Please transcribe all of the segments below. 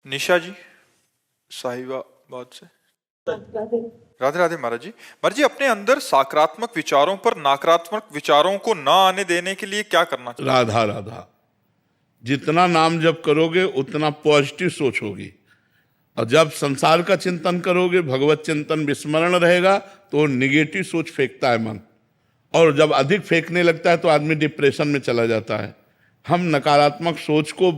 निशा जी साहिबाबाद से। राधे राधे महाराज जी। महाराज जी, अपने अंदर सकारात्मक विचारों पर नकारात्मक विचारों को न आने देने के लिए क्या करना चाहिए? राधा राधा, जितना नाम जप करोगे उतना पॉजिटिव सोच होगी। और जब संसार का चिंतन करोगे, भगवत चिंतन विस्मरण रहेगा, तो निगेटिव सोच फेंकता है मन। और जब अधिक फेंकने लगता है तो आदमी डिप्रेशन में चला जाता है। हम नकारात्मक सोच को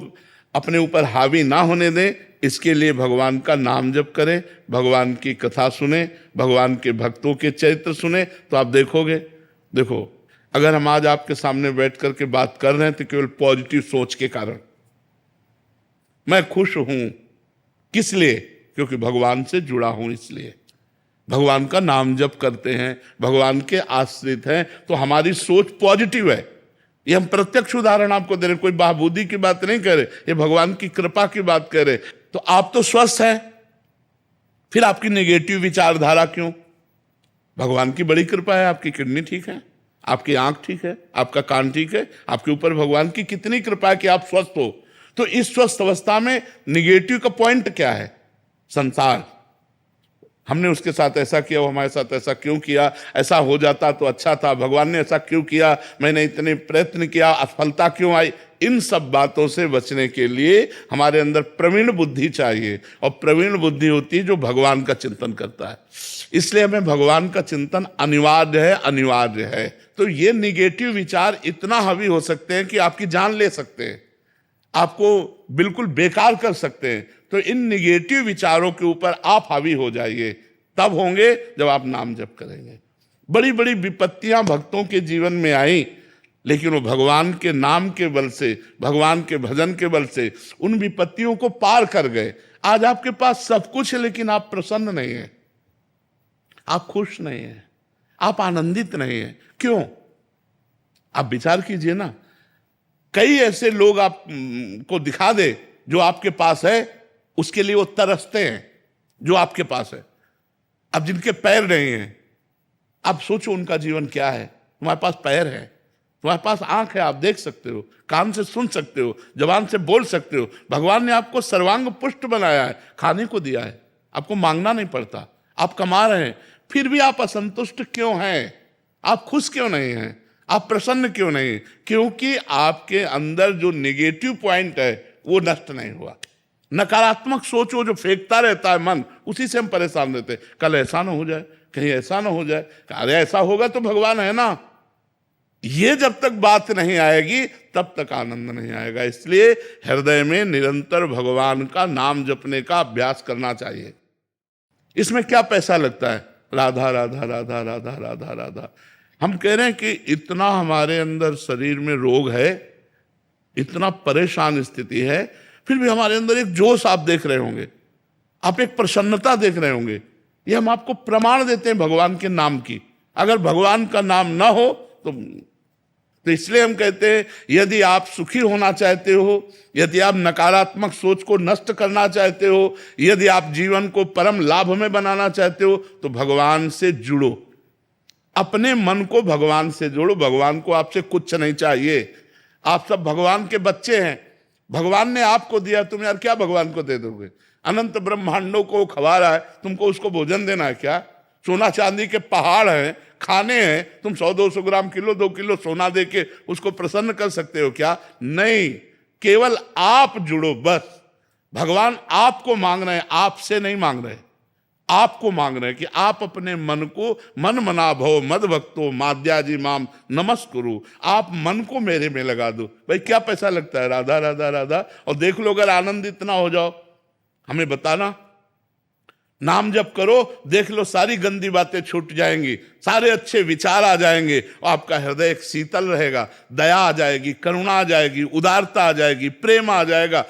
अपने ऊपर हावी ना होने दें, इसके लिए भगवान का नाम जप करें, भगवान की कथा सुने, भगवान के भक्तों के चरित्र सुने, तो आप देखोगे। देखो, अगर हम आज आपके सामने बैठ करके बात कर रहे हैं तो केवल पॉजिटिव सोच के कारण। मैं खुश हूं, किस लिए? क्योंकि भगवान से जुड़ा हूं, इसलिए भगवान का नाम जप करते हैं, भगवान के आश्रित हैं, तो हमारी सोच पॉजिटिव है। ये हम प्रत्यक्ष उदाहरण आपको दे रहे, कोई बहाबूदी की बात नहीं कर रहे, ये भगवान की कृपा की बात कर रहे। तो आप तो स्वस्थ हैं, फिर आपकी नेगेटिव विचारधारा क्यों? भगवान की बड़ी कृपा है, आपकी किडनी ठीक है, आपकी आंख ठीक है, आपका कान ठीक है, आपके ऊपर भगवान की कितनी कृपा है कि आप स्वस्थ हो। तो इस स्वस्थ अवस्था में निगेटिव का पॉइंट क्या है? संसार। हमने उसके साथ ऐसा किया, वो हमारे साथ ऐसा क्यों किया, ऐसा हो जाता तो अच्छा था, भगवान ने ऐसा क्यों किया, मैंने इतने प्रयत्न किया, असफलता क्यों आई। इन सब बातों से बचने के लिए हमारे अंदर प्रवीण बुद्धि चाहिए, और प्रवीण बुद्धि होती है जो भगवान का चिंतन करता है। इसलिए हमें भगवान का चिंतन अनिवार्य है, अनिवार्य है। तो ये निगेटिव विचार इतना हावी हो सकते हैं कि आपकी जान ले सकते हैं, आपको बिल्कुल बेकार कर सकते हैं। तो इन निगेटिव विचारों के ऊपर आप हावी हो जाइए, तब होंगे जब आप नाम जप करेंगे। बड़ी बड़ी विपत्तियां भक्तों के जीवन में आई, लेकिन वो भगवान के नाम के बल से, भगवान के भजन के बल से उन विपत्तियों को पार कर गए। आज आपके पास सब कुछ है, लेकिन आप प्रसन्न नहीं हैं, आप खुश नहीं हैं, आप आनंदित नहीं हैं। क्यों? आप विचार कीजिए ना। कई ऐसे लोग आप को दिखा दे जो आपके पास है, उसके लिए वो तरसते हैं जो आपके पास है। अब जिनके पैर नहीं हैं, आप सोचो उनका जीवन क्या है। तुम्हारे पास पैर है, तुम्हारे पास आंख है, आप देख सकते हो, कान से सुन सकते हो, जबान से बोल सकते हो। भगवान ने आपको सर्वांग पुष्ट बनाया है, खाने को दिया है, आपको मांगना नहीं पड़ता, आप कमा रहे हैं। फिर भी आप असंतुष्ट क्यों हैं? आप खुश क्यों नहीं हैं? आप प्रसन्न क्यों नहीं? क्योंकि आपके अंदर जो नेगेटिव पॉइंट है वो नष्ट नहीं हुआ। नकारात्मक सोचो जो फेंकता रहता है मन, उसी से हम परेशान रहते हैं। कल ऐसा ना हो जाए, कहीं ऐसा ना हो जाए, अरे ऐसा होगा तो भगवान है ना। ये जब तक बात नहीं आएगी तब तक आनंद नहीं आएगा। इसलिए हृदय में निरंतर भगवान का नाम जपने का अभ्यास करना चाहिए। इसमें क्या पैसा लगता है? राधा राधा राधा राधा राधा राधा। हम कह रहे हैं कि इतना हमारे अंदर शरीर में रोग है, इतना परेशान स्थिति है, फिर भी हमारे अंदर एक जोश आप देख रहे होंगे, आप एक प्रसन्नता देख रहे होंगे। ये हम आपको प्रमाण देते हैं भगवान के नाम की। अगर भगवान का नाम ना हो तो इसलिए हम कहते हैं, यदि आप सुखी होना चाहते हो, यदि आप नकारात्मक सोच को नष्ट करना चाहते हो, यदि आप जीवन को परम लाभ में बनाना चाहते हो, तो भगवान से जुड़ो, अपने मन को भगवान से जोड़ो। भगवान को आपसे कुछ नहीं चाहिए, आप सब भगवान के बच्चे हैं। भगवान ने आपको दिया, तुम यार क्या भगवान को दे दोगे? अनंत ब्रह्मांडों को खवा रहा है, तुमको उसको भोजन देना है क्या? सोना चांदी के पहाड़ हैं, खाने हैं, तुम 100-200 ग्राम, किलो 2 किलो सोना दे के उसको प्रसन्न कर सकते हो क्या? नहीं, केवल आप जुड़ो बस। भगवान आपको मांग रहे हैं, आपसे नहीं मांग रहे, आपको मांग रहे हैं कि आप अपने मन को, मन मना भव मद भक्तो माद्याजी माम नमस्कुरु, आप मन को मेरे में लगा दो। भाई क्या पैसा लगता है? राधा राधा राधा, और देख लो अगर आनंदित ना हो जाओ, हमें बताना। नाम जप करो, देख लो सारी गंदी बातें छूट जाएंगी, सारे अच्छे विचार आ जाएंगे, और आपका हृदय एक शीतल रहेगा, दया आ जाएगी, करुणा आ जाएगी, उदारता आ जाएगी, प्रेम आ जाएगा।